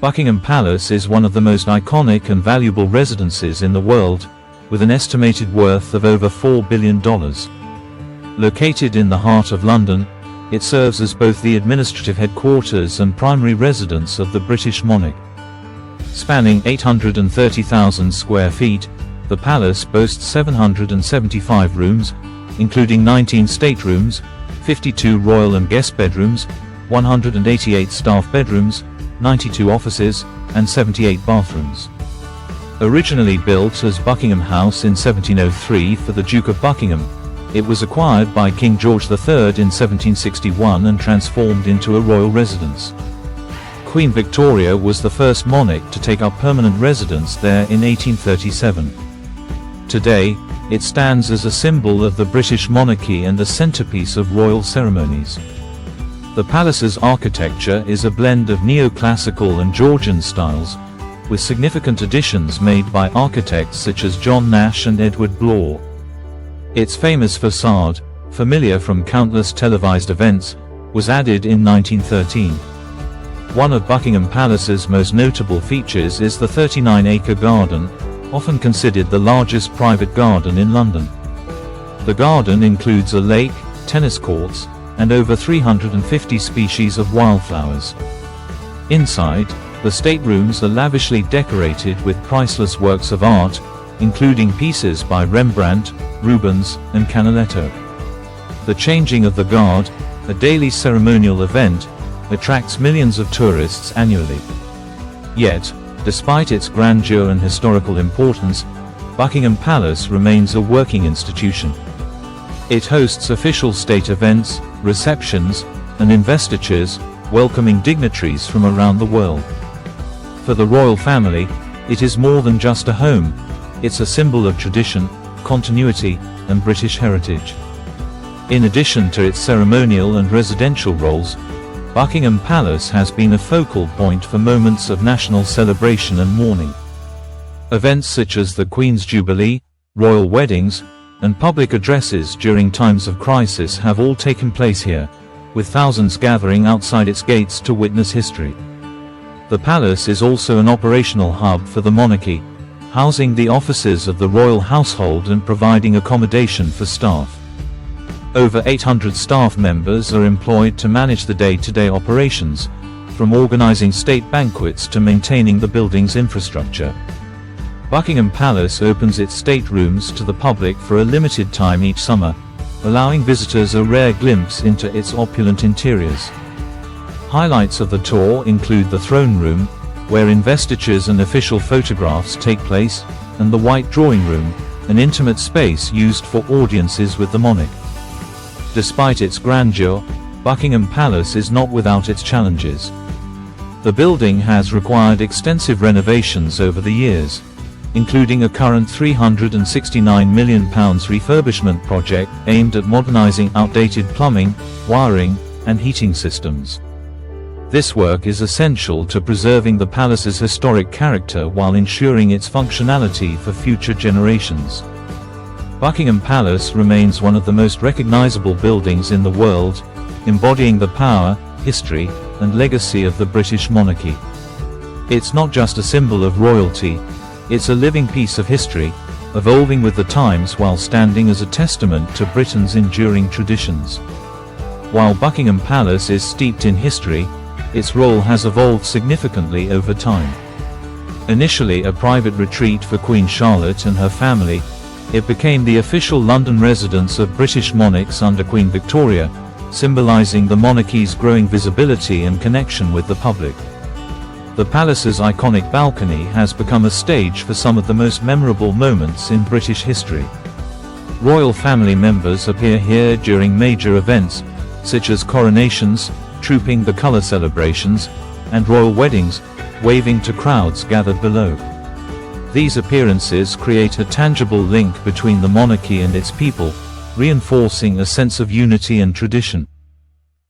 Buckingham Palace is one of the most iconic and valuable residences in the world, with an estimated worth of over $4 billion. Located in the heart of London, it serves as both the administrative headquarters and primary residence of the British monarch. Spanning 830,000 square feet, the palace boasts 775 rooms, including 19 staterooms, 52 royal and guest bedrooms, 188 staff bedrooms, 92 offices, and 78 bathrooms. Originally built as Buckingham House in 1703 for the Duke of Buckingham, it was acquired by King George III in 1761 and transformed into a royal residence. Queen Victoria was the first monarch to take up permanent residence there in 1837. Today, it stands as a symbol of the British monarchy and a centerpiece of royal ceremonies. The palace's architecture is a blend of neoclassical and Georgian styles, with significant additions made by architects such as John Nash and Edward Blore. Its famous facade, familiar from countless televised events, was added in 1913. One of Buckingham Palace's most notable features is the 39-acre garden, often considered the largest private garden in London. The garden includes a lake, tennis courts, and over 350 species of wildflowers. Inside, the staterooms are lavishly decorated with priceless works of art, including pieces by Rembrandt, Rubens, and Canaletto. The changing of the guard, a daily ceremonial event, attracts millions of tourists annually. Yet, despite its grandeur and historical importance, Buckingham Palace remains a working institution. It hosts official state events, receptions, and investitures, welcoming dignitaries from around the world. For the royal family, it is more than just a home, it's a symbol of tradition, continuity, and British heritage. In addition to its ceremonial and residential roles, Buckingham Palace has been a focal point for moments of national celebration and mourning. Events such as the Queen's Jubilee, royal weddings, and public addresses during times of crisis have all taken place here, with thousands gathering outside its gates to witness history. The palace is also an operational hub for the monarchy, housing the offices of the royal household and providing accommodation for staff. Over 800 staff members are employed to manage the day-to-day operations, from organizing state banquets to maintaining the building's infrastructure. Buckingham Palace opens its staterooms to the public for a limited time each summer, allowing visitors a rare glimpse into its opulent interiors. Highlights of the tour include the throne room, where investitures and official photographs take place, and the White Drawing Room, an intimate space used for audiences with the monarch. Despite its grandeur, Buckingham Palace is not without its challenges. The building has required extensive renovations over the years, including a current £369 million refurbishment project aimed at modernizing outdated plumbing, wiring, and heating systems. This work is essential to preserving the palace's historic character while ensuring its functionality for future generations. Buckingham Palace remains one of the most recognizable buildings in the world, embodying the power, history, and legacy of the British monarchy. It's not just a symbol of royalty, it's a living piece of history, evolving with the times while standing as a testament to Britain's enduring traditions. While Buckingham Palace is steeped in history, its role has evolved significantly over time. Initially a private retreat for Queen Charlotte and her family, it became the official London residence of British monarchs under Queen Victoria, symbolizing the monarchy's growing visibility and connection with the public. The palace's iconic balcony has become a stage for some of the most memorable moments in British history. Royal family members appear here during major events, such as coronations, trooping the colour celebrations, and royal weddings, waving to crowds gathered below. These appearances create a tangible link between the monarchy and its people, reinforcing a sense of unity and tradition.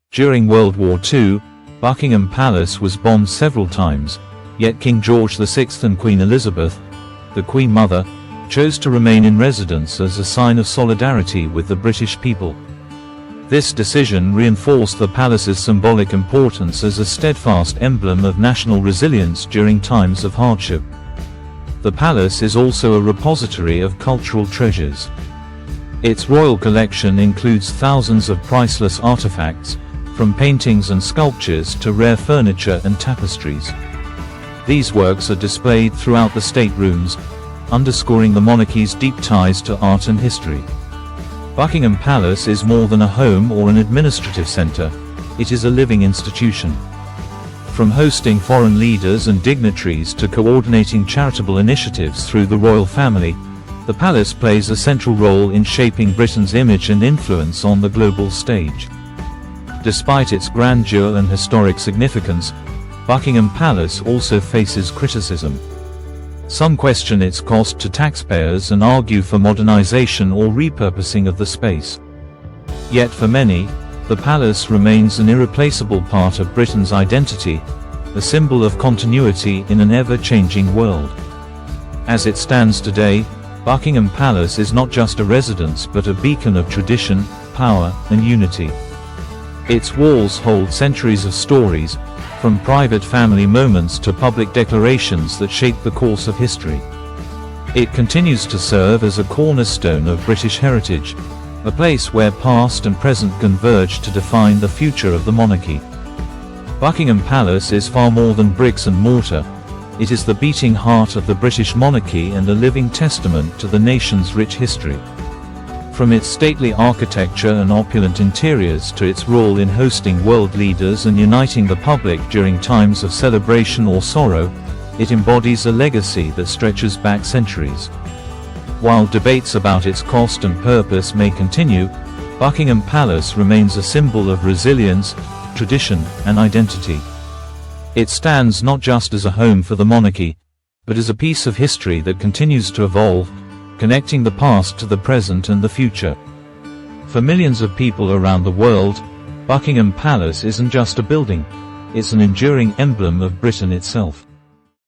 During World War II, Buckingham Palace was bombed several times, yet King George VI and Queen Elizabeth, the Queen Mother, chose to remain in residence as a sign of solidarity with the British people. This decision reinforced the palace's symbolic importance as a steadfast emblem of national resilience during times of hardship. The palace is also a repository of cultural treasures. Its royal collection includes thousands of priceless artifacts, from paintings and sculptures to rare furniture and tapestries. These works are displayed throughout the staterooms, underscoring the monarchy's deep ties to art and history. Buckingham Palace is more than a home or an administrative center, it is a living institution. From hosting foreign leaders and dignitaries to coordinating charitable initiatives through the royal family, the palace plays a central role in shaping Britain's image and influence on the global stage. Despite its grandeur and historic significance, Buckingham Palace also faces criticism. Some question its cost to taxpayers and argue for modernization or repurposing of the space. Yet for many, the palace remains an irreplaceable part of Britain's identity, a symbol of continuity in an ever-changing world. As it stands today, Buckingham Palace is not just a residence but a beacon of tradition, power, and unity. Its walls hold centuries of stories, from private family moments to public declarations that shape the course of history. It continues to serve as a cornerstone of British heritage, a place where past and present converge to define the future of the monarchy. Buckingham Palace is far more than bricks and mortar. It is the beating heart of the British monarchy and a living testament to the nation's rich history. From its stately architecture and opulent interiors to its role in hosting world leaders and uniting the public during times of celebration or sorrow, it embodies a legacy that stretches back centuries. While debates about its cost and purpose may continue, Buckingham Palace remains a symbol of resilience, tradition, and identity. It stands not just as a home for the monarchy, but as a piece of history that continues to evolve, connecting the past to the present and the future. For millions of people around the world, Buckingham Palace isn't just a building, it's an enduring emblem of Britain itself.